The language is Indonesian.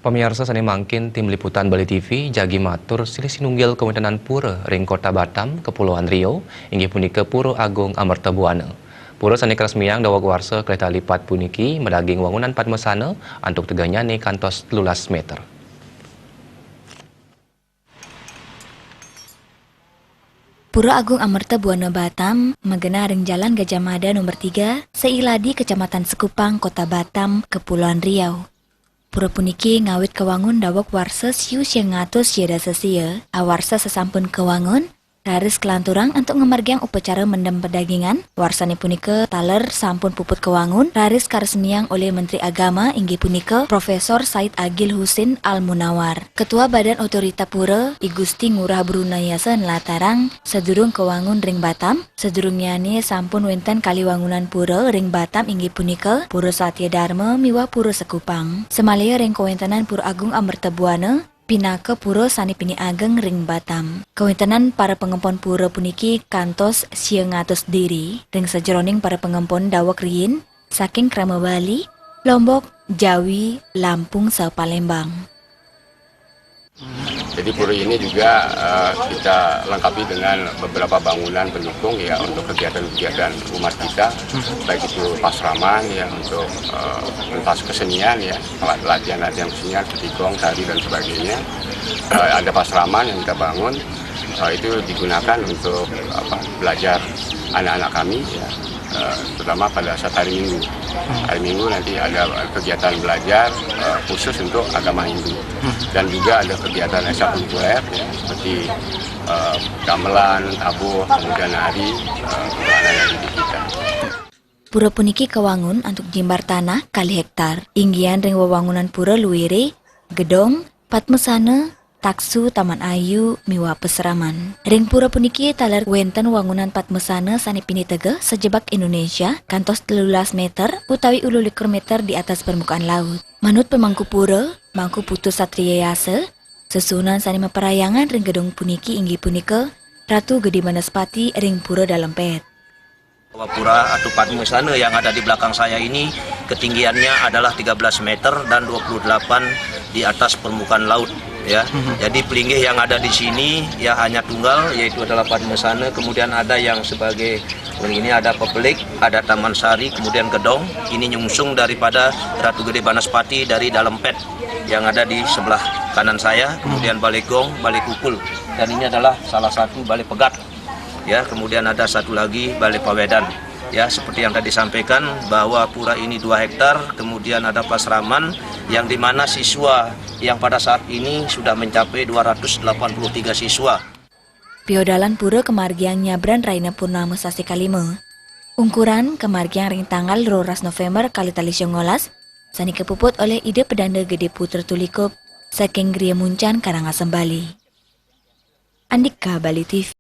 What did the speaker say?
Pemirsa sani mangkin tim liputan Bali TV jagi matur silih sinunggil kewontenan pura ring kota Batam, Kepulauan Riau, inggih punika Pura Agung Amertabuana. Pura sani keresmian dawag warsa kereta lipat puniki medaging wangunan padmesana antuk teganyane kantos 13 meter. Pura Agung Amertabuana Batam mengena ring Jalan Gajah Mada nomor 3, Seiladi Kecamatan Sekupang, Kota Batam, Kepulauan Riau. Pura puniki ngawit kewangun dawak warsa siu siang ngatus siada sesia, awarsa sesampun kewangun, raris kelanturang untuk ngemargiang upacara mendem pedagingan, warsani punika taler sampun puput kewangun, raris karesmiang oleh Menteri Agama inggih punika Profesor Said Agil Husin Al-Munawar. Ketua Badan Otorita Pura, I Gusti Ngurah Brunayasa Nelatarang, sedurung kewangun ring Batam, sedurungyane sampun wenten kaliwangunan pura ring Batam inggih punika Pura Satya Dharma miwah Pura Sekupang. Semalaya ring kawentanan Pura Agung Amertabuana, pinaka pura sani pini ageng ring Batam. Kawintenan para pengempon pura puniki kantos siang ngatus diri, ring sejeroning para pengempon dawak riyin, saking Krama Bali, Lombok, Jawi, Lampung, sa Palembang. Jadi pura ini juga kita lengkapi dengan beberapa bangunan pendukung ya untuk kegiatan-kegiatan umat kita, baik itu pasraman ya untuk pentas kesenian ya, latihan-latihan kesenian seperti gong, tari dan sebagainya. Ada pasraman yang kita bangun itu digunakan untuk belajar anak-anak kami ya, terutama pada saat hari Minggu. Hari Minggu nanti ada kegiatan belajar khusus untuk agama Hindu. Dan juga ada kegiatan ekstrakurikuler ya, seperti gamelan, tabuh, kemudian nari untuk anak-anak didik kita. Pura puniki kewangun untuk jimbar tanah kali hektar. Inggian ring wewangunan pura luwire, gedong, patmesana, taksu, taman ayu, miwa peseraman. Ring pura puniki taler wenten wangunan patmesana sani pini tege sejebak Indonesia kantos 13 meter utawi 12 meter di atas permukaan laut. Manut pemangku pura, Mangku Putu Satria Yasa, sesunan sani maperayangan ring gedung puniki inggih punika Ratu Gede Banaspati ring pura dalam pet. Pura atau Padmesana yang ada di belakang saya ini ketinggiannya adalah 13 meter dan 28 di atas permukaan laut. Ya, jadi pelinggih yang ada di sini ya hanya tunggal, yaitu adalah Padmesana. Kemudian ada yang sebagai ini ada Pepelik, ada Taman Sari, kemudian Gedong. Ini nyungsung daripada Ratu Gede Banaspati dari dalam pet yang ada di sebelah kanan saya. Kemudian Balai Gong, Balai Kukul, dan ini adalah salah satu Balai Pegat. Ya, kemudian ada satu lagi Balai Pawedan. Ya, seperti yang tadi disampaikan bahwa pura ini 2 hektar, kemudian ada pasraman yang dimana siswa yang pada saat ini sudah mencapai 283 siswa. Piodalan pura kemargiang nyabran Raina Purnama Sasi Kalima. Ungkuran kemargiang ring tanggal 12 November kali tali 19, sani kepuput oleh ide pedanda Gede Putra Tulikop, saking Gria Muncan Karangasem Bali. Andika Bali TV.